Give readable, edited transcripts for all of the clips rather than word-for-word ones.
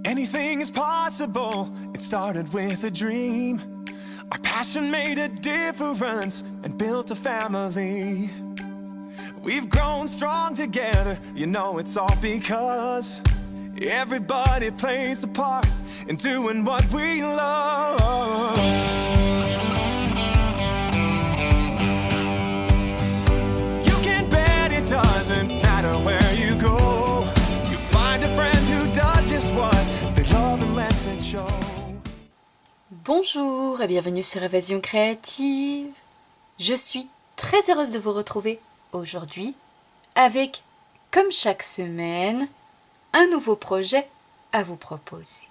Anything is possible, it started with a dream. Our passion made a difference and built a family. We've grown strong together, you know it's all because everybody plays a part in doing what we love. You can bet it doesn't matter where you go. You find a friend who does just what they love and lets it show. Bonjour et bienvenue sur Évasion Créative. Je suis très heureuse de vous retrouver aujourd'hui avec, comme chaque semaine, un nouveau projet à vous proposer.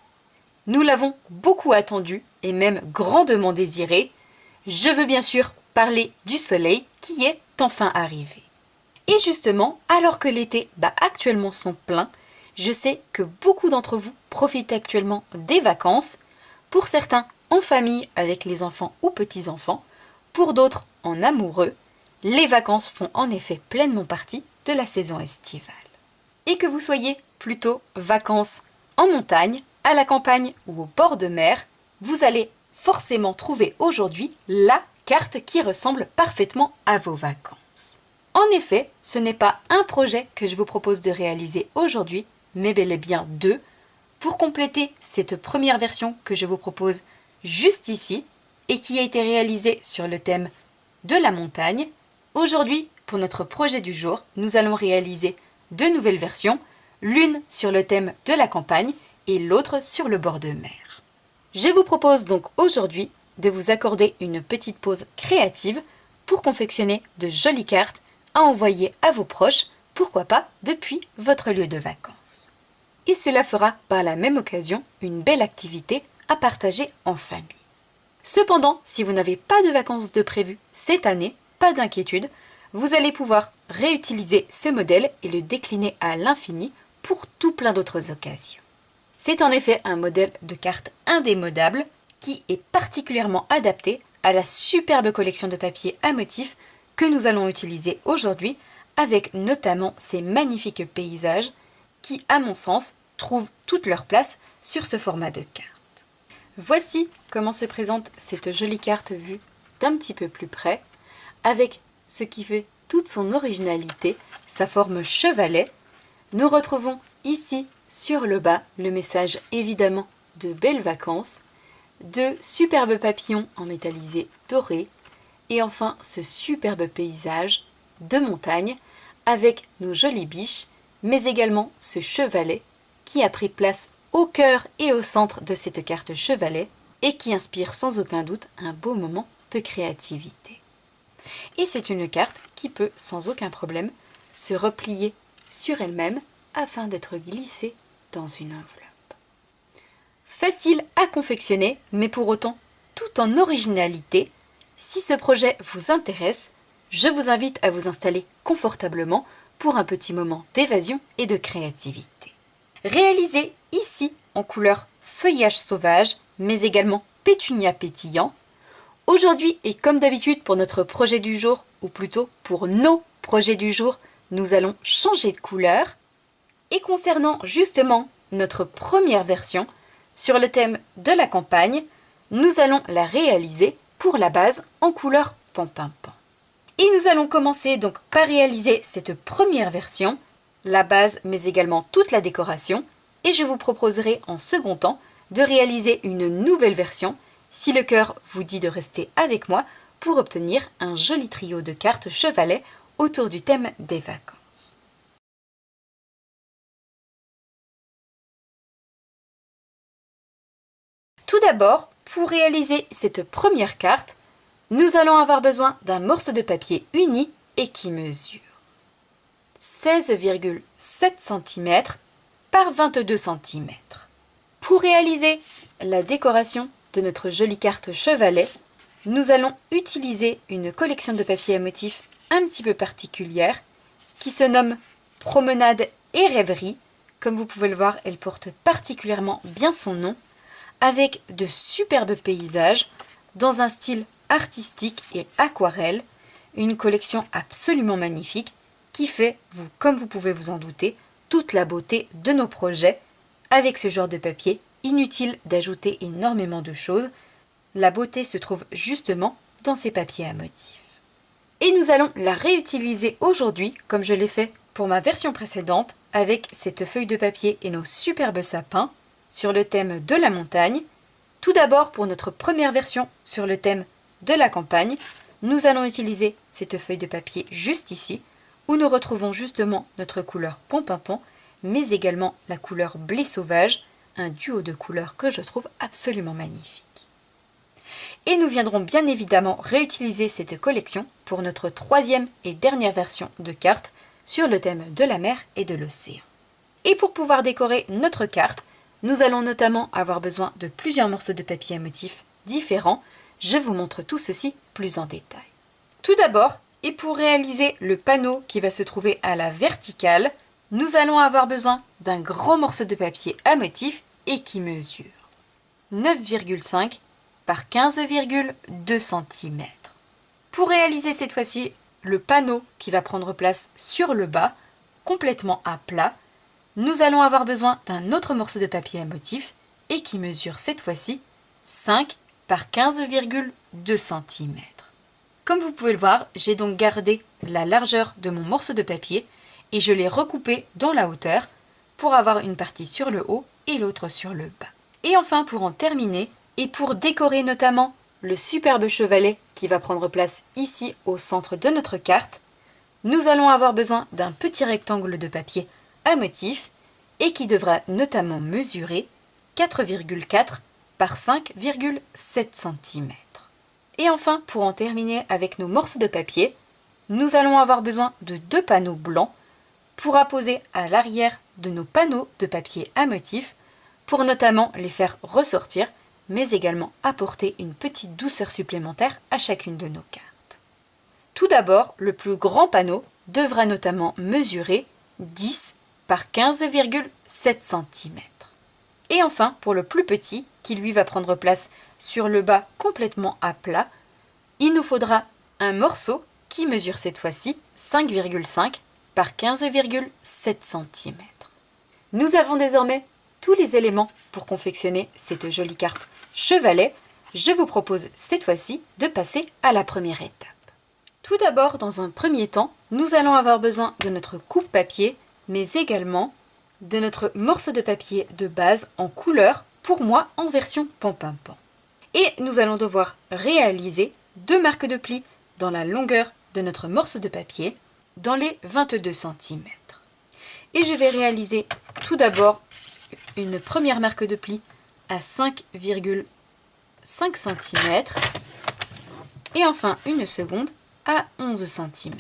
Nous l'avons beaucoup attendu et même grandement désiré. Je veux bien sûr parler du soleil qui est enfin arrivé. Et justement, alors que l'été bat actuellement son plein, je sais que beaucoup d'entre vous profitent actuellement des vacances. Pour certains, en famille avec les enfants ou petits-enfants, pour d'autres en amoureux, les vacances font en effet pleinement partie de la saison estivale. Et que vous soyez plutôt vacances en montagne, à la campagne ou au bord de mer, vous allez forcément trouver aujourd'hui la carte qui ressemble parfaitement à vos vacances. En effet, ce n'est pas un projet que je vous propose de réaliser aujourd'hui, mais bel et bien deux, pour compléter cette première version que je vous propose juste ici et qui a été réalisée sur le thème de la montagne. Aujourd'hui, pour notre projet du jour, nous allons réaliser deux nouvelles versions, l'une sur le thème de la campagne et l'autre sur le bord de mer. Je vous propose donc aujourd'hui de vous accorder une petite pause créative pour confectionner de jolies cartes à envoyer à vos proches, pourquoi pas depuis votre lieu de vacances. Et cela fera par la même occasion une belle activité à partager en famille. Cependant, si vous n'avez pas de vacances de prévu cette année, pas d'inquiétude, vous allez pouvoir réutiliser ce modèle et le décliner à l'infini pour tout plein d'autres occasions. C'est en effet un modèle de carte indémodable qui est particulièrement adapté à la superbe collection de papier à motifs que nous allons utiliser aujourd'hui avec notamment ces magnifiques paysages qui, à mon sens, trouvent toute leur place sur ce format de carte. Voici comment se présente cette jolie carte vue d'un petit peu plus près, avec ce qui fait toute son originalité, sa forme chevalet. Nous retrouvons ici, sur le bas, le message évidemment de belles vacances, de superbes papillons en métallisé doré, et enfin ce superbe paysage de montagne avec nos jolies biches, mais également ce chevalet qui a pris place au cœur et au centre de cette carte chevalet et qui inspire sans aucun doute un beau moment de créativité. Et c'est une carte qui peut sans aucun problème se replier sur elle-même afin d'être glissée dans une enveloppe. Facile à confectionner, mais pour autant tout en originalité. Si ce projet vous intéresse, je vous invite à vous installer confortablement pour un petit moment d'évasion et de créativité. Réalisé ici en couleur feuillage sauvage, mais également pétunia pétillant. Aujourd'hui, et comme d'habitude pour notre projet du jour, ou plutôt pour nos projets du jour, nous allons changer de couleur. Et concernant justement notre première version, sur le thème de la campagne, nous allons la réaliser pour la base en couleur pan-pan-pan. Et nous allons commencer donc par réaliser cette première version, la base mais également toute la décoration, et je vous proposerai en second temps de réaliser une nouvelle version si le cœur vous dit de rester avec moi pour obtenir un joli trio de cartes chevalet autour du thème des vacances. Tout d'abord, pour réaliser cette première carte, nous allons avoir besoin d'un morceau de papier uni et qui mesure 16,7 cm par 22 cm. Pour réaliser la décoration de notre jolie carte chevalet, nous allons utiliser une collection de papier à motifs un petit peu particulière qui se nomme Promenade et Rêverie. Comme vous pouvez le voir, elle porte particulièrement bien son nom, avec de superbes paysages dans un style artistique et aquarelle, une collection absolument magnifique qui fait, comme vous pouvez vous en douter, toute la beauté de nos projets avec ce genre de papier, inutile d'ajouter énormément de choses. La beauté se trouve justement dans ces papiers à motifs. Et nous allons la réutiliser aujourd'hui, comme je l'ai fait pour ma version précédente, avec cette feuille de papier et nos superbes sapins sur le thème de la montagne. Tout d'abord, pour notre première version sur le thème de la campagne, nous allons utiliser cette feuille de papier juste ici, où nous retrouvons justement notre couleur pont-pimpon, mais également la couleur blé sauvage, un duo de couleurs que je trouve absolument magnifique. Et nous viendrons bien évidemment réutiliser cette collection pour notre troisième et dernière version de carte sur le thème de la mer et de l'océan. Et pour pouvoir décorer notre carte, nous allons notamment avoir besoin de plusieurs morceaux de papier à motifs différents. Je vous montre tout ceci plus en détail. Tout d'abord, et pour réaliser le panneau qui va se trouver à la verticale, nous allons avoir besoin d'un grand morceau de papier à motifs et qui mesure 9,5 par 15,2 cm. Pour réaliser cette fois-ci le panneau qui va prendre place sur le bas, complètement à plat, nous allons avoir besoin d'un autre morceau de papier à motifs et qui mesure cette fois-ci 5 par 15,2 cm. Comme vous pouvez le voir, j'ai donc gardé la largeur de mon morceau de papier et je l'ai recoupé dans la hauteur pour avoir une partie sur le haut et l'autre sur le bas. Et enfin, pour en terminer, et pour décorer notamment le superbe chevalet qui va prendre place ici au centre de notre carte, nous allons avoir besoin d'un petit rectangle de papier à motif et qui devra notamment mesurer 4,4 par 5,7 cm. Et enfin, pour en terminer avec nos morceaux de papier, nous allons avoir besoin de 2 panneaux blancs pour apposer à l'arrière de nos panneaux de papier à motif pour notamment les faire ressortir, mais également apporter une petite douceur supplémentaire à chacune de nos cartes. Tout d'abord, le plus grand panneau devra notamment mesurer 10 par 15,7 cm. Et enfin, pour le plus petit, qui lui va prendre place sur le bas complètement à plat, il nous faudra un morceau qui mesure cette fois-ci 5,5 par 15,7 cm. Nous avons désormais tous les éléments pour confectionner cette jolie carte chevalet. Je vous propose cette fois-ci de passer à la première étape. Tout d'abord, dans un premier temps, nous allons avoir besoin de notre coupe-papier, mais également de notre morceau de papier de base en couleur, pour moi en version pan-pan-pan. Et nous allons devoir réaliser 2 marques de pli dans la longueur de notre morceau de papier, dans les 22 cm. Et je vais réaliser tout d'abord une première marque de pli à 5,5 cm et enfin une seconde à 11 cm.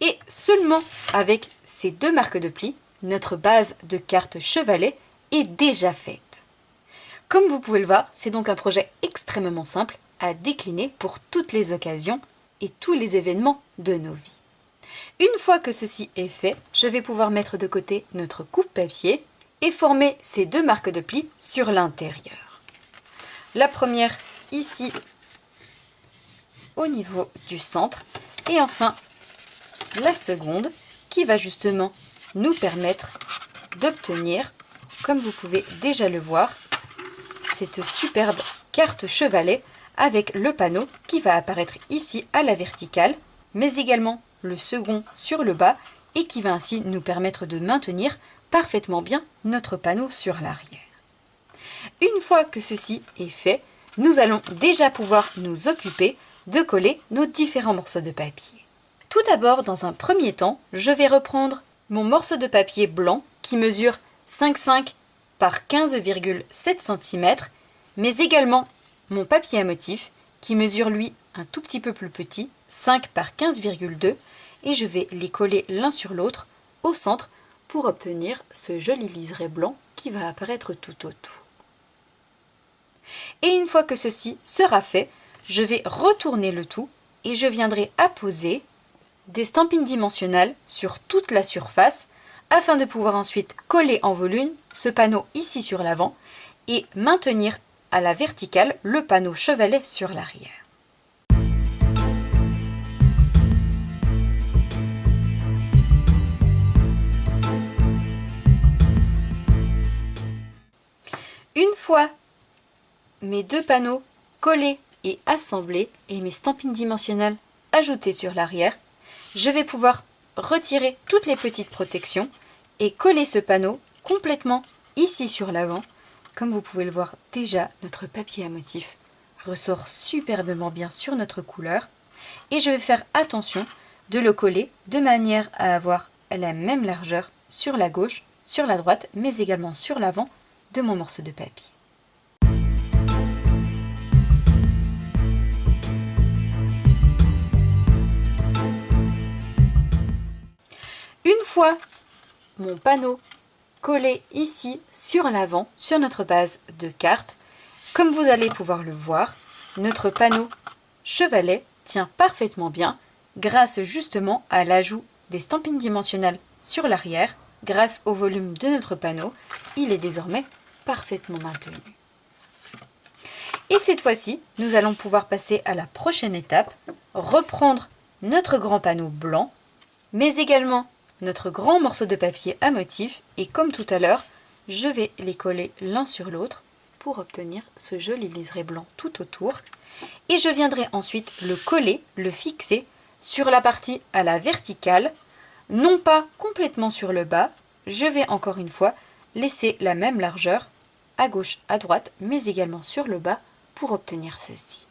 Et seulement avec ces 2 marques de pli, notre base de carte chevalet est déjà faite. Comme vous pouvez le voir, c'est donc un projet extrêmement simple à décliner pour toutes les occasions et tous les événements de nos vies. Une fois que ceci est fait, je vais pouvoir mettre de côté notre coupe-papier et former ces 2 marques de pli sur l'intérieur. La première ici au niveau du centre et enfin la seconde qui va justement nous permettre d'obtenir, comme vous pouvez déjà le voir, cette superbe carte chevalet avec le panneau qui va apparaître ici à la verticale, mais également le second sur le bas et qui va ainsi nous permettre de maintenir parfaitement bien notre panneau sur l'arrière. Une fois que ceci est fait, nous allons déjà pouvoir nous occuper de coller nos différents morceaux de papier. Tout d'abord, dans un premier temps, je vais reprendre mon morceau de papier blanc qui mesure 5,5 par 15,7 cm, mais également mon papier à motif qui mesure lui un tout petit peu plus petit, 5 par 15,2, et je vais les coller l'un sur l'autre au centre pour obtenir ce joli liseré blanc qui va apparaître tout autour. Et une fois que ceci sera fait, je vais retourner le tout et je viendrai apposer des stampines dimensionnelles sur toute la surface afin de pouvoir ensuite coller en volume ce panneau ici sur l'avant et maintenir à la verticale le panneau chevalet sur l'arrière. Une fois mes 2 panneaux collés et assemblés et mes stampines dimensionnelles ajoutées sur l'arrière, je vais pouvoir retirer toutes les petites protections et coller ce panneau complètement ici sur l'avant. Comme vous pouvez le voir déjà, notre papier à motif ressort superbement bien sur notre couleur et je vais faire attention de le coller de manière à avoir la même largeur sur la gauche, sur la droite, mais également sur l'avant de mon morceau de papier. Une fois mon panneau collé ici sur l'avant, sur notre base de carte, comme vous allez pouvoir le voir, notre panneau chevalet tient parfaitement bien grâce justement à l'ajout des stampines dimensionnelles sur l'arrière. Grâce au volume de notre panneau, il est désormais parfaitement maintenu. Et cette fois-ci, nous allons pouvoir passer à la prochaine étape, reprendre notre grand panneau blanc, mais également notre grand morceau de papier à motif, et comme tout à l'heure, je vais les coller l'un sur l'autre pour obtenir ce joli liseré blanc tout autour. Et je viendrai ensuite le coller, le fixer sur la partie à la verticale, non pas complètement sur le bas, je vais encore une fois laisser la même largeur à gauche, à droite, mais également sur le bas pour obtenir ceci.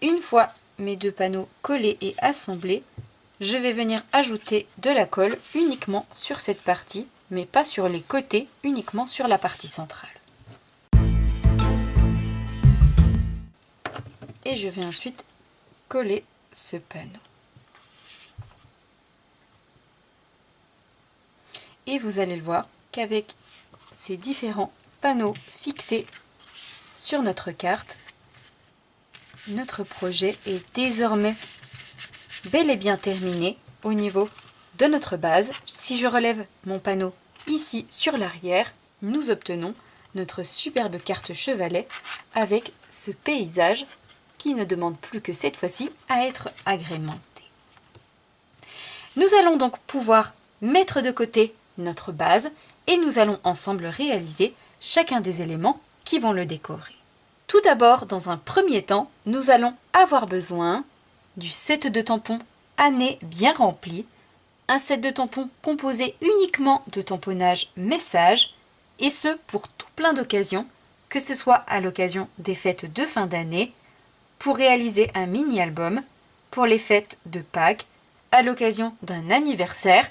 Une fois mes 2 panneaux collés et assemblés, je vais venir ajouter de la colle uniquement sur cette partie, mais pas sur les côtés, uniquement sur la partie centrale. Et je vais ensuite coller ce panneau. Et vous allez le voir qu'avec ces différents panneaux fixés sur notre carte, notre projet est désormais bel et bien terminé au niveau de notre base. Si je relève mon panneau ici sur l'arrière, nous obtenons notre superbe carte chevalet avec ce paysage qui ne demande plus que cette fois-ci à être agrémenté. Nous allons donc pouvoir mettre de côté notre base et nous allons ensemble réaliser chacun des éléments qui vont le décorer. Tout d'abord, dans un premier temps, nous allons avoir besoin du set de tampons à nez bien rempli, un set de tampons composé uniquement de tamponnage message, et ce pour tout plein d'occasions, que ce soit à l'occasion des fêtes de fin d'année, pour réaliser un mini-album, pour les fêtes de Pâques, à l'occasion d'un anniversaire,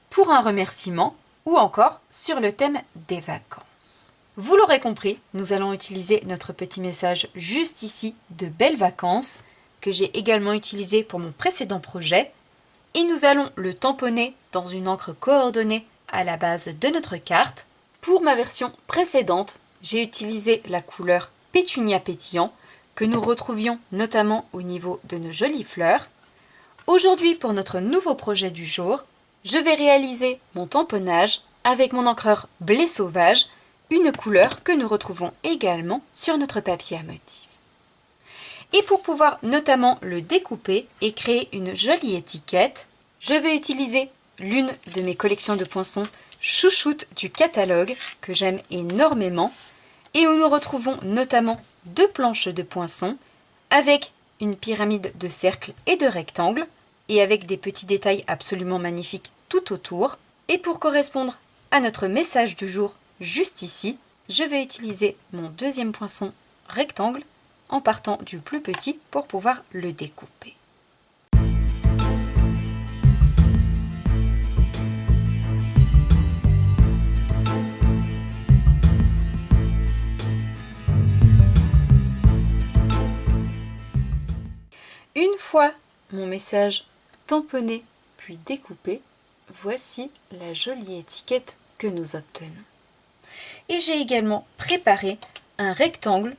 pour un remerciement, ou encore sur le thème des vacances. Vous l'aurez compris, nous allons utiliser notre petit message juste ici de belles vacances, que j'ai également utilisé pour mon précédent projet, et nous allons le tamponner dans une encre coordonnée à la base de notre carte. Pour ma version précédente, j'ai utilisé la couleur pétunia pétillant, que nous retrouvions notamment au niveau de nos jolies fleurs. Aujourd'hui, pour notre nouveau projet du jour, je vais réaliser mon tamponnage avec mon encreur blé sauvage, une couleur que nous retrouvons également sur notre papier à motif. Et pour pouvoir notamment le découper et créer une jolie étiquette, je vais utiliser l'une de mes collections de poinçons chouchoute du catalogue que j'aime énormément et où nous retrouvons notamment 2 planches de poinçons avec une pyramide de cercles et de rectangles et avec des petits détails absolument magnifiques tout autour. Et pour correspondre à notre message du jour juste ici, je vais utiliser mon 2e poinçon rectangle en partant du plus petit pour pouvoir le découper. Une fois mon message tamponné puis découpé, voici la jolie étiquette que nous obtenons. Et j'ai également préparé un rectangle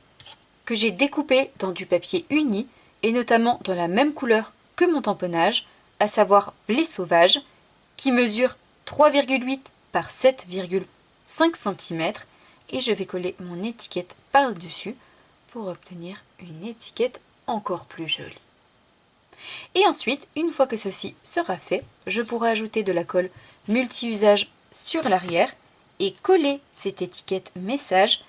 que j'ai découpé dans du papier uni et notamment dans la même couleur que mon tamponnage, à savoir blé sauvage, qui mesure 3,8 par 7,5 cm et je vais coller mon étiquette par-dessus pour obtenir une étiquette encore plus jolie. Et ensuite, une fois que ceci sera fait, je pourrai ajouter de la colle multi-usage sur l'arrière et coller cette étiquette message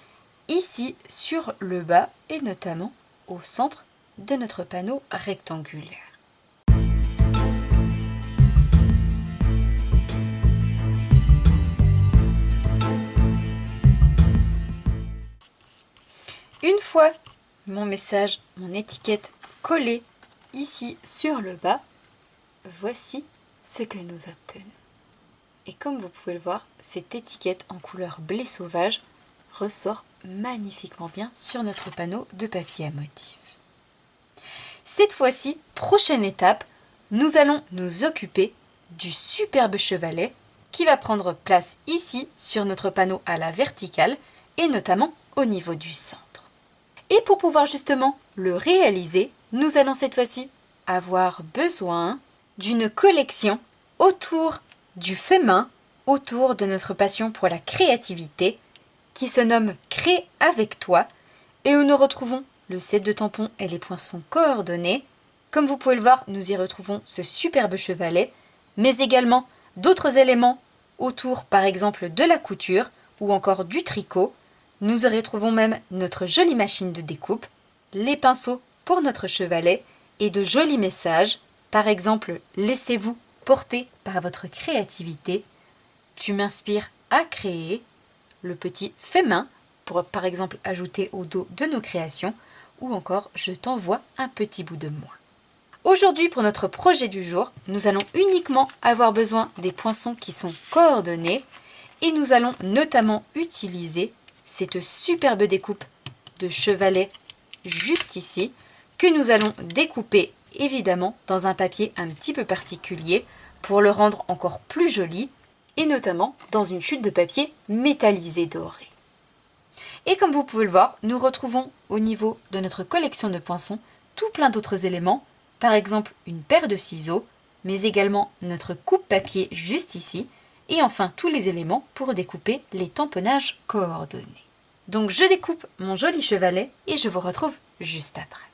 ici sur le bas et notamment au centre de notre panneau rectangulaire. Une fois mon message, mon étiquette collée ici sur le bas, voici ce que nous obtenons. Et comme vous pouvez le voir, cette étiquette en couleur blé sauvage ressort magnifiquement bien sur notre panneau de papier à motif. Cette fois-ci, prochaine étape, nous allons nous occuper du superbe chevalet qui va prendre place ici sur notre panneau à la verticale et notamment au niveau du centre. Et pour pouvoir justement le réaliser, nous allons cette fois-ci avoir besoin d'une collection autour du fait main, autour de notre passion pour la créativité, qui se nomme Crée avec toi, et où nous retrouvons le set de tampons et les poinçons coordonnés. Comme vous pouvez le voir, nous y retrouvons ce superbe chevalet, mais également d'autres éléments autour, par exemple, de la couture ou encore du tricot. Nous y retrouvons même notre jolie machine de découpe, les pinceaux pour notre chevalet et de jolis messages, par exemple « Laissez-vous porter par votre créativité »,« Tu m'inspires à créer », le petit « fait main » pour par exemple ajouter au dos de nos créations, ou encore « Je t'envoie un petit bout de moi ». Aujourd'hui, pour notre projet du jour, nous allons uniquement avoir besoin des poinçons qui sont coordonnés et nous allons notamment utiliser cette superbe découpe de chevalet juste ici que nous allons découper évidemment dans un papier un petit peu particulier pour le rendre encore plus joli et notamment dans une chute de papier métallisé doré. Et comme vous pouvez le voir, nous retrouvons au niveau de notre collection de poinçons tout plein d'autres éléments, par exemple une paire de ciseaux, mais également notre coupe-papier juste ici, et enfin tous les éléments pour découper les tamponnages coordonnés. Donc je découpe mon joli chevalet et je vous retrouve juste après.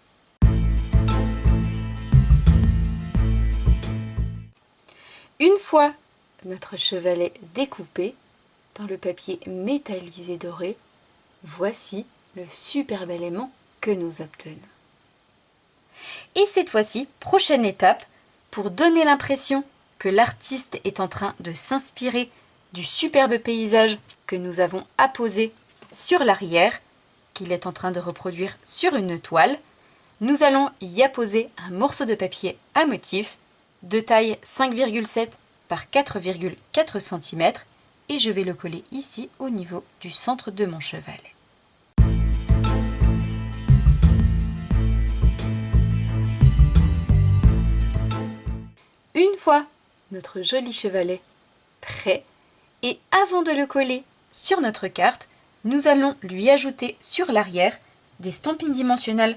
Une fois notre chevalet découpé dans le papier métallisé doré, voici le superbe élément que nous obtenons. Et cette fois-ci, prochaine étape, pour donner l'impression que l'artiste est en train de s'inspirer du superbe paysage que nous avons apposé sur l'arrière, qu'il est en train de reproduire sur une toile, nous allons y apposer un morceau de papier à motif de taille 5,7 par 4,4 cm et je vais le coller ici au niveau du centre de mon chevalet. Une fois notre joli chevalet prêt, et avant de le coller sur notre carte, nous allons lui ajouter sur l'arrière des stampines dimensionnelles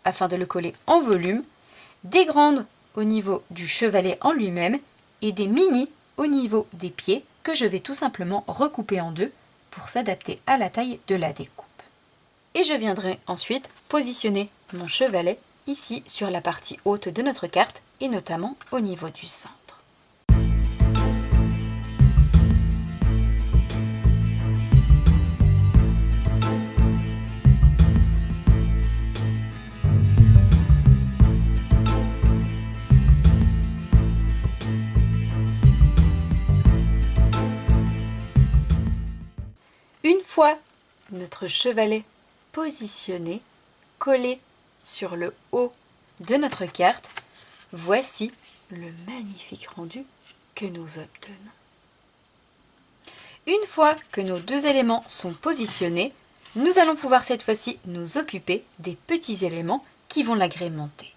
afin de le coller en volume, des grandes au niveau du chevalet en lui-même et des mini au niveau des pieds que je vais tout simplement recouper en deux pour s'adapter à la taille de la découpe. Et je viendrai ensuite positionner mon chevalet ici sur la partie haute de notre carte et notamment au niveau du centre. Une fois notre chevalet positionné, collé sur le haut de notre carte, voici le magnifique rendu que nous obtenons. Une fois que nos deux éléments sont positionnés, nous allons pouvoir cette fois-ci nous occuper des petits éléments qui vont l'agrémenter.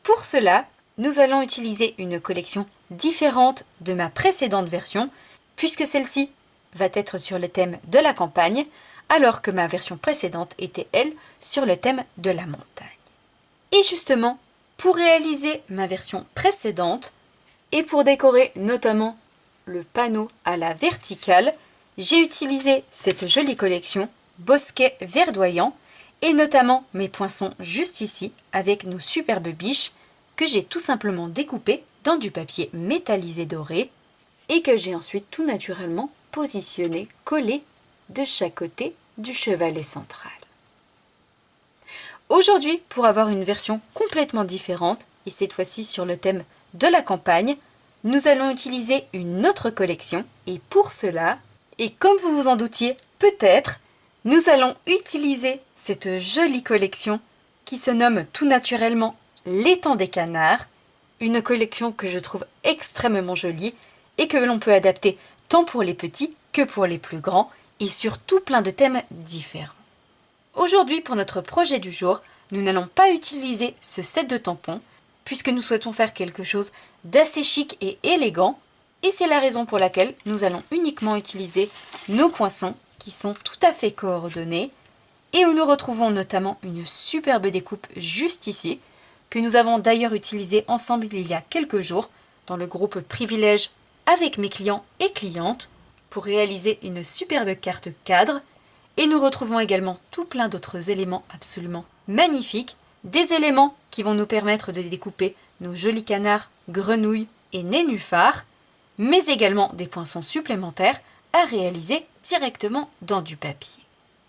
Pour cela, nous allons utiliser une collection différente de ma précédente version, puisque celle-ci va être sur le thème de la campagne, alors que ma version précédente était, elle, sur le thème de la montagne. Et justement, pour réaliser ma version précédente, et pour décorer notamment le panneau à la verticale, j'ai utilisé cette jolie collection Bosquet verdoyant, et notamment mes poinçons juste ici, avec nos superbes biches, que j'ai tout simplement découpé dans du papier métallisé doré et que j'ai ensuite tout naturellement positionné, collé de chaque côté du chevalet central. Aujourd'hui, pour avoir une version complètement différente, et cette fois-ci sur le thème de la campagne, nous allons utiliser une autre collection, et pour cela, et comme vous vous en doutiez peut-être, nous allons utiliser cette jolie collection qui se nomme tout naturellement l'étang des canards, une collection que je trouve extrêmement jolie et que l'on peut adapter tant pour les petits que pour les plus grands, et sur tout plein de thèmes différents. Aujourd'hui, pour notre projet du jour, nous n'allons pas utiliser ce set de tampons, puisque nous souhaitons faire quelque chose d'assez chic et élégant, et c'est la raison pour laquelle nous allons uniquement utiliser nos poinçons, qui sont tout à fait coordonnés, et où nous retrouvons notamment une superbe découpe juste ici, que nous avons d'ailleurs utilisée ensemble il y a quelques jours, dans le groupe Privilège avec mes clients et clientes, pour réaliser une superbe carte cadre. Et nous retrouvons également tout plein d'autres éléments absolument magnifiques, des éléments qui vont nous permettre de découper nos jolis canards, grenouilles et nénuphars, mais également des poinçons supplémentaires à réaliser directement dans du papier.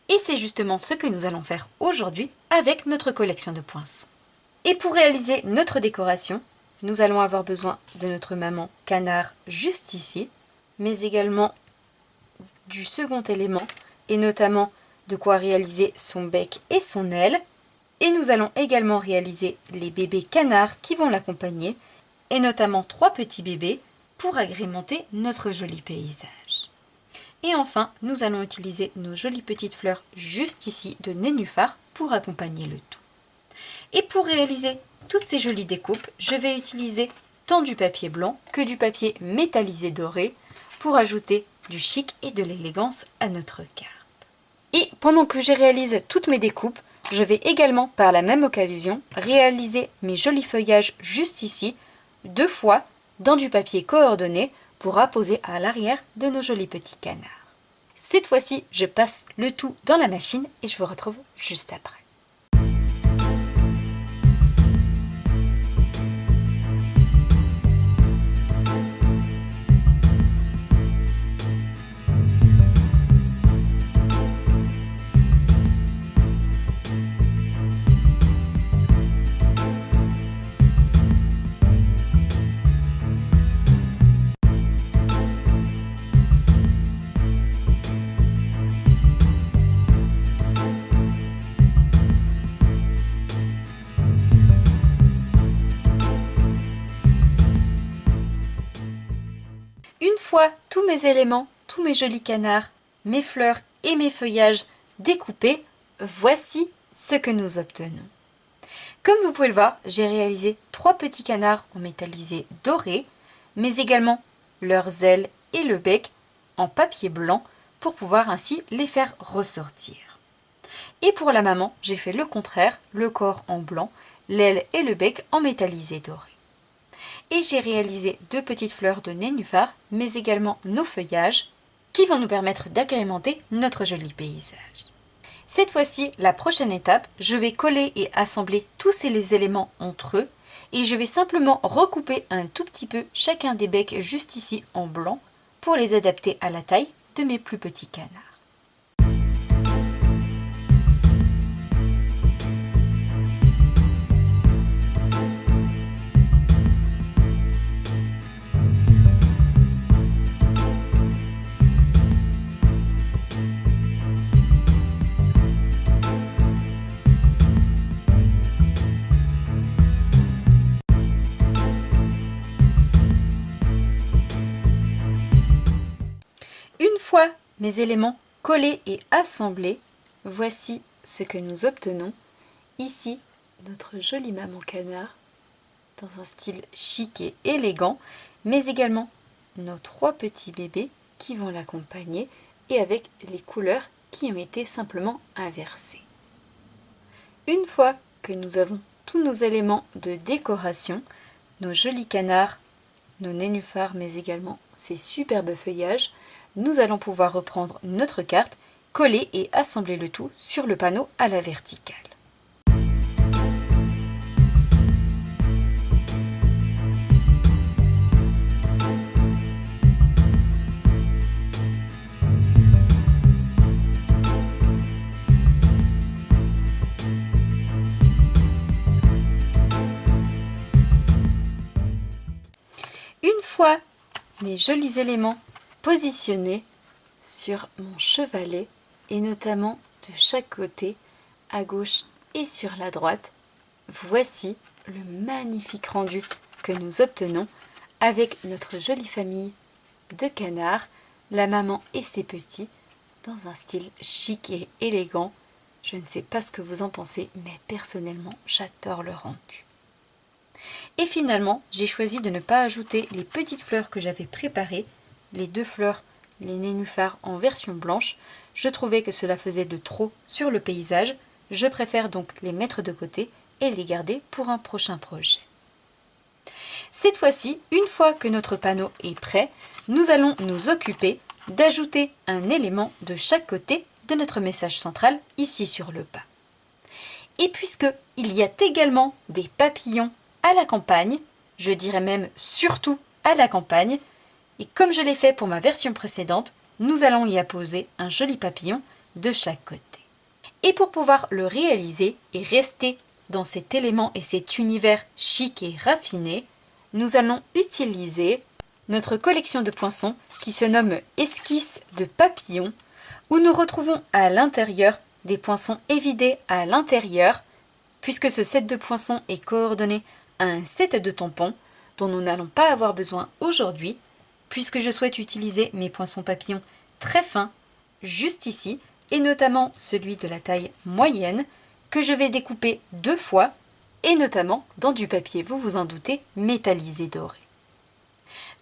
Et c'est justement ce que nous allons faire aujourd'hui avec notre collection de poinçons. Et pour réaliser notre décoration, nous allons avoir besoin de notre maman canard juste ici, mais également du second élément, et notamment de quoi réaliser son bec et son aile. Et nous allons également réaliser les bébés canards qui vont l'accompagner, et notamment 3 petits bébés pour agrémenter notre joli paysage. Et enfin, nous allons utiliser nos jolies petites fleurs juste ici de nénuphar pour accompagner le tout. Et pour réaliser toutes ces jolies découpes, je vais utiliser tant du papier blanc que du papier métallisé doré pour ajouter du chic et de l'élégance à notre carte. Et pendant que je réalise toutes mes découpes, je vais également par la même occasion réaliser mes jolis feuillages juste ici, 2 fois dans du papier coordonné pour apposer à l'arrière de nos jolis petits canards. Cette fois-ci, je passe le tout dans la machine et je vous retrouve juste après. Une fois tous mes éléments, tous mes jolis canards, mes fleurs et mes feuillages découpés, voici ce que nous obtenons. Comme vous pouvez le voir, j'ai réalisé 3 petits canards en métallisé doré, mais également leurs ailes et le bec en papier blanc pour pouvoir ainsi les faire ressortir. Et pour la maman, j'ai fait le contraire, le corps en blanc, l'aile et le bec en métallisé doré. Et j'ai réalisé 2 petites fleurs de nénuphar, mais également nos feuillages, qui vont nous permettre d'agrémenter notre joli paysage. Cette fois-ci, la prochaine étape, je vais coller et assembler tous ces éléments entre eux, et je vais simplement recouper un tout petit peu chacun des becs juste ici en blanc, pour les adapter à la taille de mes plus petits canards. Une fois mes éléments collés et assemblés, voici ce que nous obtenons. Ici, notre jolie maman canard, dans un style chic et élégant, mais également nos 3 petits bébés qui vont l'accompagner et avec les couleurs qui ont été simplement inversées. Une fois que nous avons tous nos éléments de décoration, nos jolis canards, nos nénuphars, mais également ces superbes feuillages, nous allons pouvoir reprendre notre carte, coller et assembler le tout sur le panneau à la verticale. fois mes jolis éléments positionnés sur mon chevalet et notamment de chaque côté, à gauche et sur la droite, voici le magnifique rendu que nous obtenons avec notre jolie famille de canards, la maman et ses petits, dans un style chic et élégant. Je ne sais pas ce que vous en pensez, mais personnellement, j'adore le rendu. Et finalement, j'ai choisi de ne pas ajouter les petites fleurs que j'avais préparées, les 2 fleurs, les nénuphars en version blanche. Je trouvais que cela faisait de trop sur le paysage. Je préfère donc les mettre de côté et les garder pour un prochain projet. Cette fois-ci, une fois que notre panneau est prêt, nous allons nous occuper d'ajouter un élément de chaque côté de notre message central ici sur le bas. Et puisque il y a également des papillons à la campagne, je dirais même surtout à la campagne, et comme je l'ai fait pour ma version précédente, nous allons y apposer un joli papillon de chaque côté. Et pour pouvoir le réaliser et rester dans cet élément et cet univers chic et raffiné, nous allons utiliser notre collection de poinçons qui se nomme Esquisse de papillons, où nous retrouvons à l'intérieur des poinçons évidés à l'intérieur, puisque ce set de poinçons est coordonné à un set de tampons dont nous n'allons pas avoir besoin aujourd'hui, puisque je souhaite utiliser mes poinçons papillons très fins, juste ici, et notamment celui de la taille moyenne, que je vais découper 2 fois, et notamment dans du papier, vous vous en doutez, métallisé doré.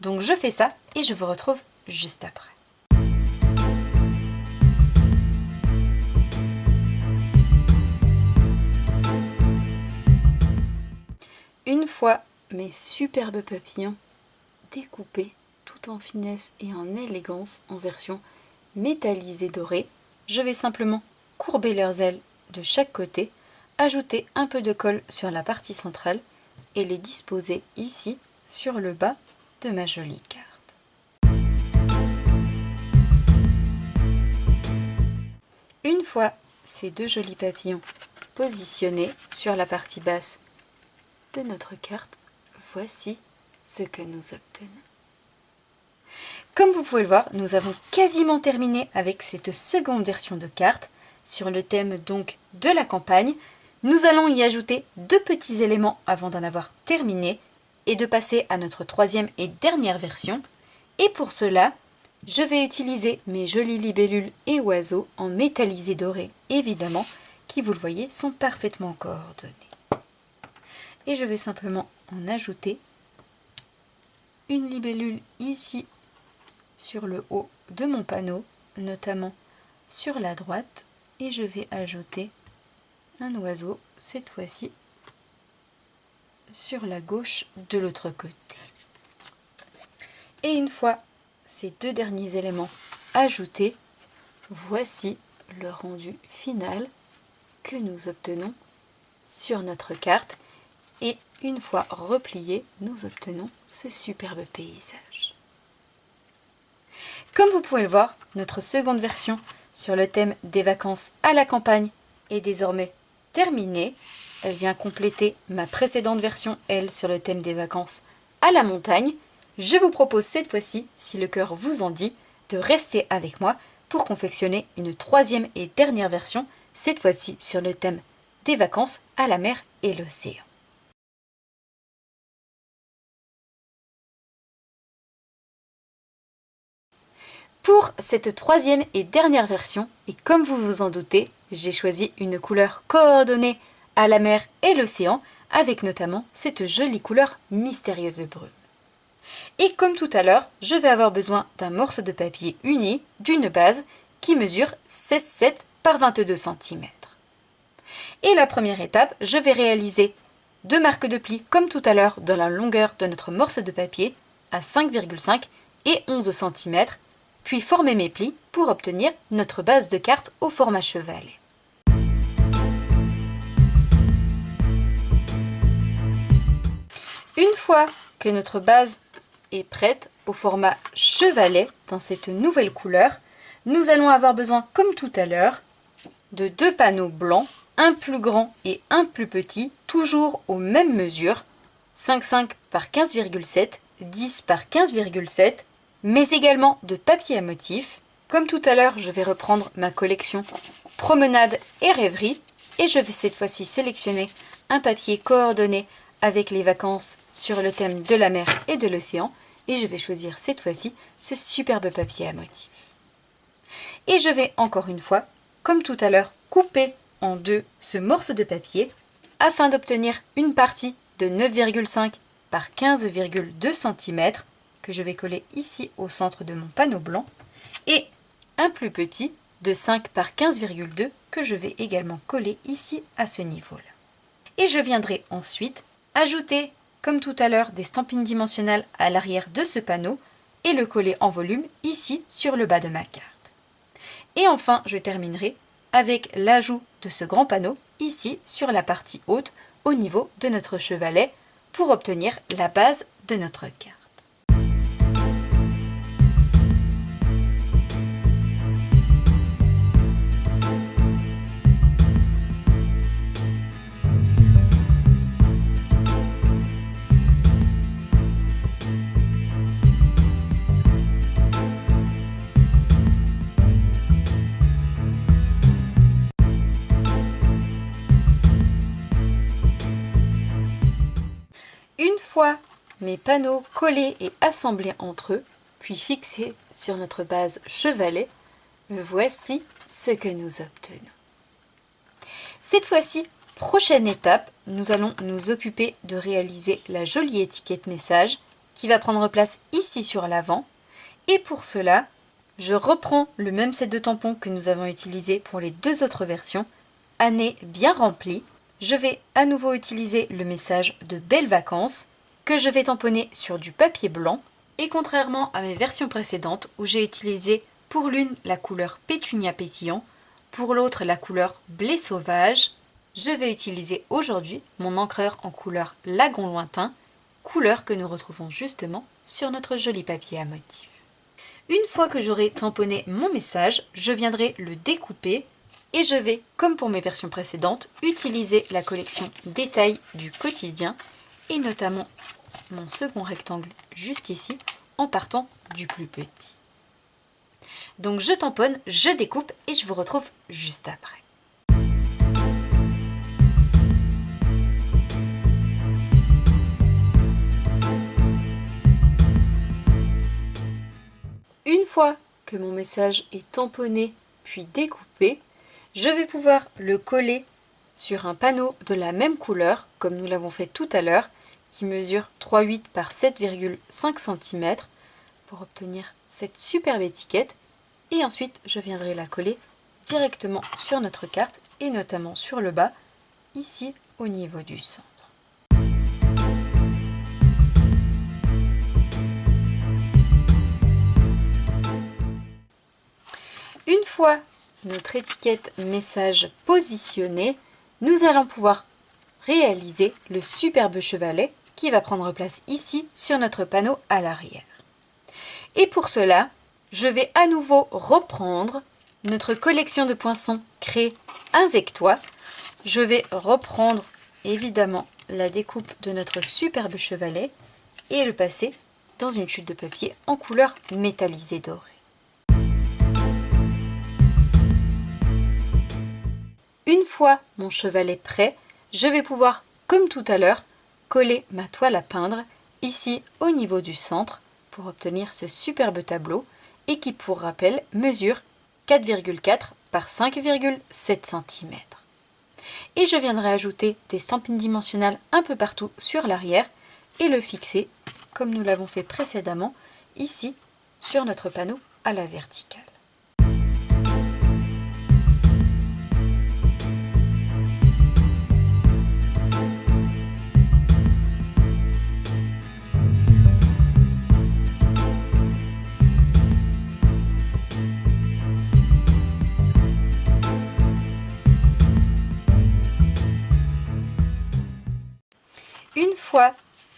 Donc je fais ça, et je vous retrouve juste après. Une fois mes superbes papillons découpés tout en finesse et en élégance en version métallisée dorée, je vais simplement courber leurs ailes de chaque côté, ajouter un peu de colle sur la partie centrale et les disposer ici sur le bas de ma jolie carte. Une fois ces 2 jolis papillons positionnés sur la partie basse de notre carte, voici ce que nous obtenons. Comme vous pouvez le voir, nous avons quasiment terminé avec cette seconde version de carte sur le thème donc de la campagne. Nous allons y ajouter 2 petits éléments avant d'en avoir terminé et de passer à notre 3e et dernière version. Et pour cela, je vais utiliser mes jolies libellules et oiseaux en métallisé doré, évidemment, qui, vous le voyez, sont parfaitement coordonnés. Et je vais simplement en ajouter une libellule ici sur le haut de mon panneau, notamment sur la droite, et je vais ajouter un oiseau, cette fois-ci sur la gauche de l'autre côté. Et une fois ces 2 derniers éléments ajoutés, voici le rendu final que nous obtenons sur notre carte. Et une fois replié, nous obtenons ce superbe paysage. Comme vous pouvez le voir, notre seconde version sur le thème des vacances à la campagne est désormais terminée. Elle vient compléter ma précédente version, elle, sur le thème des vacances à la montagne. Je vous propose cette fois-ci, si le cœur vous en dit, de rester avec moi pour confectionner une 3e et dernière version, cette fois-ci sur le thème des vacances à la mer et l'océan. Pour cette 3e et dernière version, et comme vous vous en doutez, j'ai choisi une couleur coordonnée à la mer et l'océan, avec notamment cette jolie couleur mystérieuse brume. Et comme tout à l'heure, je vais avoir besoin d'un morceau de papier uni, d'une base, qui mesure 16,7 par 22 cm. Et la première étape, je vais réaliser 2 marques de plis, comme tout à l'heure, dans la longueur de notre morceau de papier, à 5,5 et 11 cm, puis former mes plis pour obtenir notre base de carte au format chevalet. Une fois que notre base est prête au format chevalet dans cette nouvelle couleur, nous allons avoir besoin, comme tout à l'heure, de 2 panneaux blancs, un plus grand et un plus petit, toujours aux mêmes mesures, 5,5 par 15,7 10 par 15,7, mais également de papier à motifs. Comme tout à l'heure, je vais reprendre ma collection Promenade et Rêverie et je vais cette fois-ci sélectionner un papier coordonné avec les vacances sur le thème de la mer et de l'océan et je vais choisir cette fois-ci ce superbe papier à motifs. Et je vais encore une fois, comme tout à l'heure, couper en deux ce morceau de papier afin d'obtenir une partie de 9,5 par 15,2 cm que je vais coller ici au centre de mon panneau blanc et un plus petit de 5 par 15,2 que je vais également coller ici à ce niveau-là. Et je viendrai ensuite ajouter, comme tout à l'heure, des stampines dimensionnelles à l'arrière de ce panneau et le coller en volume ici sur le bas de ma carte. Et enfin, je terminerai avec l'ajout de ce grand panneau ici sur la partie haute au niveau de notre chevalet pour obtenir la base de notre carte. Une fois mes panneaux collés et assemblés entre eux, puis fixés sur notre base chevalet, voici ce que nous obtenons. Cette fois-ci, prochaine étape, nous allons nous occuper de réaliser la jolie étiquette message qui va prendre place ici sur l'avant. Et pour cela, je reprends le même set de tampons que nous avons utilisé pour les deux autres versions, année bien remplie. Je vais à nouveau utiliser le message de belles vacances que je vais tamponner sur du papier blanc et contrairement à mes versions précédentes où j'ai utilisé pour l'une la couleur pétunia pétillant, pour l'autre la couleur blé sauvage, je vais utiliser aujourd'hui mon encreur en couleur lagon lointain, couleur que nous retrouvons justement sur notre joli papier à motifs. Une fois que j'aurai tamponné mon message, je viendrai le découper et je vais, comme pour mes versions précédentes, utiliser la collection Détails du quotidien et notamment mon second rectangle juste ici en partant du plus petit. Donc je tamponne, je découpe et je vous retrouve juste après. Une fois que mon message est tamponné puis découpé, je vais pouvoir le coller sur un panneau de la même couleur, comme nous l'avons fait tout à l'heure, qui mesure 3,8 par 7,5 cm pour obtenir cette superbe étiquette. Et ensuite, je viendrai la coller directement sur notre carte et notamment sur le bas, ici au niveau du centre. Une fois notre étiquette message positionnée, nous allons pouvoir réaliser le superbe chevalet qui va prendre place ici sur notre panneau à l'arrière. Et pour cela, je vais à nouveau reprendre notre collection de poinçons créée avec toi. Je vais reprendre évidemment la découpe de notre superbe chevalet et le passer dans une chute de papier en couleur métallisée dorée. Une fois mon chevalet prêt, je vais pouvoir, comme tout à l'heure, coller ma toile à peindre ici au niveau du centre pour obtenir ce superbe tableau et qui, pour rappel, mesure 4,4 par 5,7 cm. Et je viendrai ajouter des stampines dimensionnelles un peu partout sur l'arrière et le fixer, comme nous l'avons fait précédemment, ici sur notre panneau à la verticale. Une fois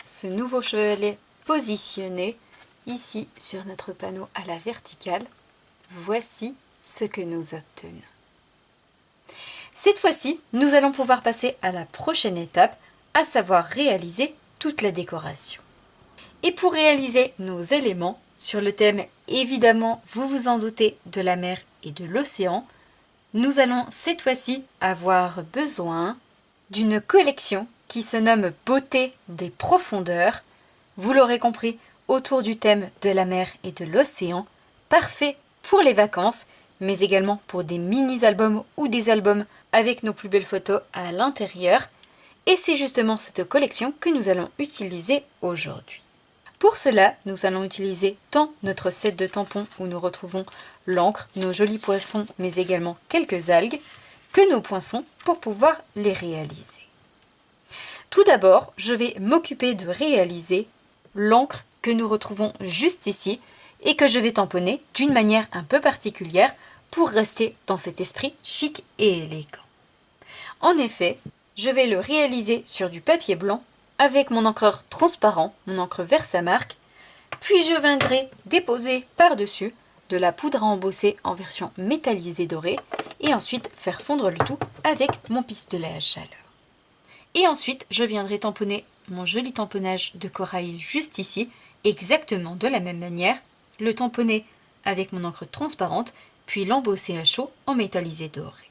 ce nouveau chevalet positionné ici sur notre panneau à la verticale, voici ce que nous obtenons. Cette fois-ci, nous allons pouvoir passer à la prochaine étape, à savoir réaliser toute la décoration. Et pour réaliser nos éléments, sur le thème, évidemment, vous vous en doutez, de la mer et de l'océan, nous allons cette fois-ci avoir besoin d'une collection qui se nomme Beauté des profondeurs. Vous l'aurez compris, autour du thème de la mer et de l'océan, parfait pour les vacances, mais également pour des mini-albums ou des albums avec nos plus belles photos à l'intérieur. Et c'est justement cette collection que nous allons utiliser aujourd'hui. Pour cela, nous allons utiliser tant notre set de tampons où nous retrouvons l'encre, nos jolis poissons, mais également quelques algues, que nos poinçons pour pouvoir les réaliser. Tout d'abord, je vais m'occuper de réaliser l'encre que nous retrouvons juste ici et que je vais tamponner d'une manière un peu particulière pour rester dans cet esprit chic et élégant. En effet, je vais le réaliser sur du papier blanc avec mon encreur transparent, mon encre Versamark, puis je viendrai déposer par-dessus de la poudre à embosser en version métallisée dorée et ensuite faire fondre le tout avec mon pistolet à chaleur. Et ensuite, je viendrai tamponner mon joli tamponnage de corail juste ici, exactement de la même manière, le tamponner avec mon encre transparente, puis l'embosser à chaud en métallisé doré.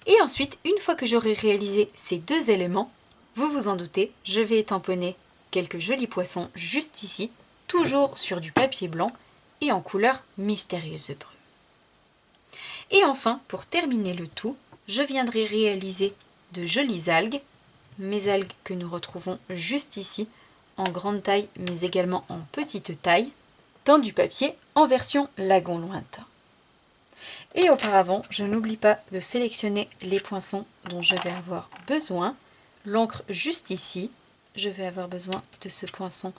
Et ensuite, une fois que j'aurai réalisé ces deux éléments, vous vous en doutez, je vais tamponner quelques jolis poissons juste ici, toujours sur du papier blanc et en couleur mystérieuse brume. Et enfin, pour terminer le tout, je viendrai réaliser de jolies algues, mes algues que nous retrouvons juste ici, en grande taille mais également en petite taille, dans du papier en version lagon lointain. Et auparavant, je n'oublie pas de sélectionner les poinçons dont je vais avoir besoin. L'encre juste ici, je vais avoir besoin de ce poinçon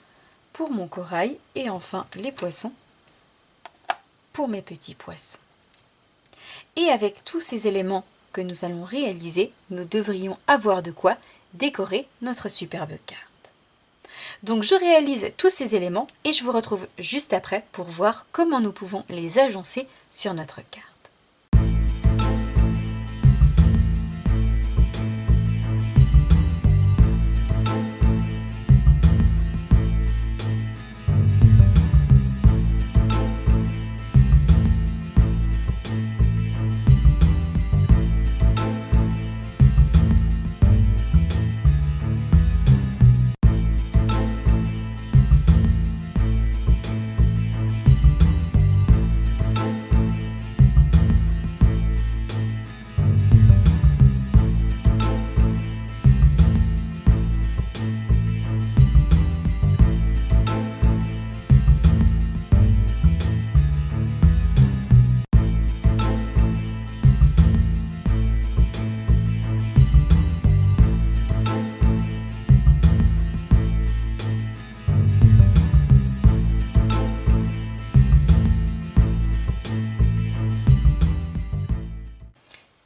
pour mon corail et enfin les poissons pour mes petits poissons. Et avec tous ces éléments que nous allons réaliser, nous devrions avoir de quoi décorer notre superbe carte. Donc je réalise tous ces éléments et je vous retrouve juste après pour voir comment nous pouvons les agencer sur notre carte.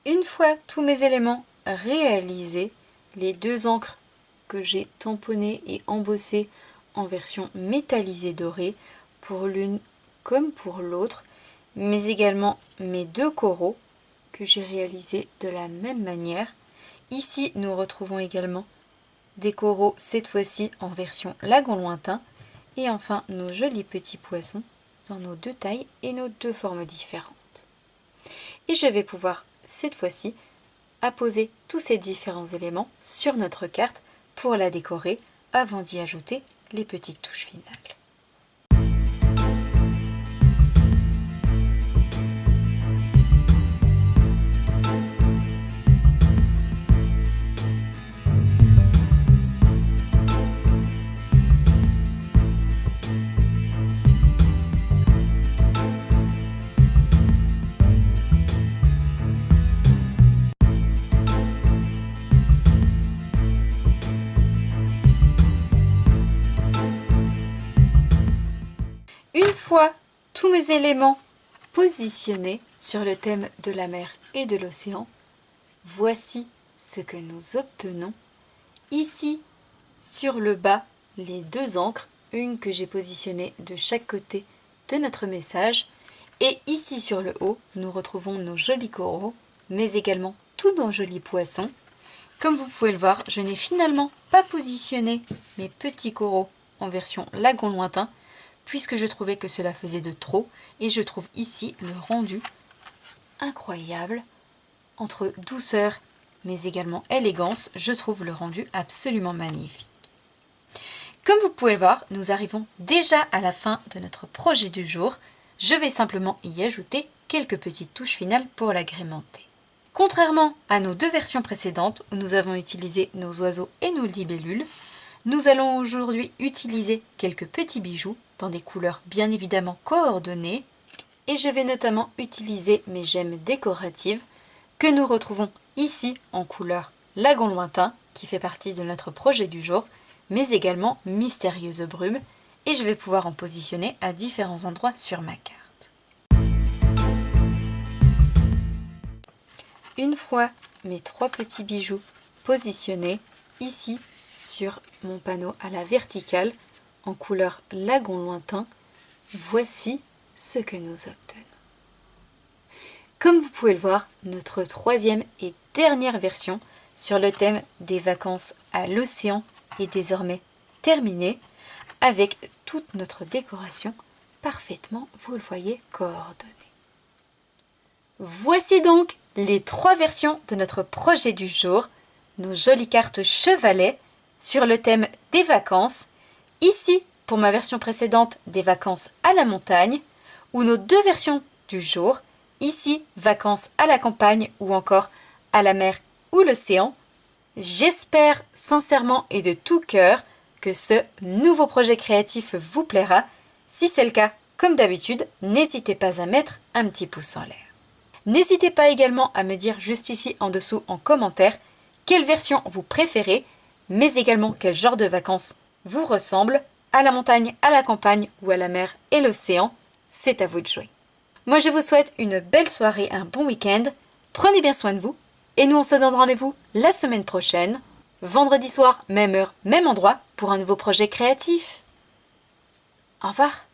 Une fois tous mes éléments réalisés, les deux encres que j'ai tamponnées et embossées en version métallisée dorée, pour l'une comme pour l'autre, mais également mes deux coraux que j'ai réalisés de la même manière. Ici, nous retrouvons également des coraux, cette fois-ci en version lagon lointain, et enfin nos jolis petits poissons dans nos deux tailles et nos deux formes différentes. Et je vais pouvoir cette fois-ci apposer tous ces différents éléments sur notre carte pour la décorer avant d'y ajouter les petites touches finales. Une fois tous mes éléments positionnés sur le thème de la mer et de l'océan, voici ce que nous obtenons. Ici, sur le bas, les deux encres, une que j'ai positionnée de chaque côté de notre message, et ici sur le haut, nous retrouvons nos jolis coraux, mais également tous nos jolis poissons. Comme vous pouvez le voir, je n'ai finalement pas positionné mes petits coraux en version lagon lointain, puisque je trouvais que cela faisait de trop, et je trouve ici le rendu incroyable, entre douceur mais également élégance. Je trouve le rendu absolument magnifique. Comme vous pouvez le voir, nous arrivons déjà à la fin de notre projet du jour. Je vais simplement y ajouter quelques petites touches finales pour l'agrémenter. Contrairement à nos 2 versions précédentes où nous avons utilisé nos oiseaux et nos libellules, nous allons aujourd'hui utiliser quelques petits bijoux dans des couleurs bien évidemment coordonnées, et je vais notamment utiliser mes gemmes décoratives que nous retrouvons ici en couleur lagon lointain qui fait partie de notre projet du jour, mais également mystérieuse brume, et je vais pouvoir en positionner à différents endroits sur ma carte. Une fois mes 3 petits bijoux positionnés ici sur mon panneau à la verticale en couleur lagon lointain, voici ce que nous obtenons. Comme vous pouvez le voir, notre 3e et dernière version sur le thème des vacances à l'océan est désormais terminée, avec toute notre décoration parfaitement, vous le voyez, coordonnée. Voici donc les 3 versions de notre projet du jour, nos jolies cartes chevalet sur le thème des vacances, ici pour ma version précédente des vacances à la montagne, ou nos 2 versions du jour, ici vacances à la campagne ou encore à la mer ou l'océan. J'espère sincèrement et de tout cœur que ce nouveau projet créatif vous plaira. Si c'est le cas, comme d'habitude, n'hésitez pas à mettre un petit pouce en l'air. N'hésitez pas également à me dire juste ici en dessous en commentaire quelle version vous préférez, mais également quel genre de vacances vous ressemble, à la montagne, à la campagne ou à la mer et l'océan. C'est à vous de jouer. Moi je vous souhaite une belle soirée, un bon week-end, prenez bien soin de vous, et nous on se donne rendez-vous la semaine prochaine, vendredi soir, même heure, même endroit, pour un nouveau projet créatif. Au revoir.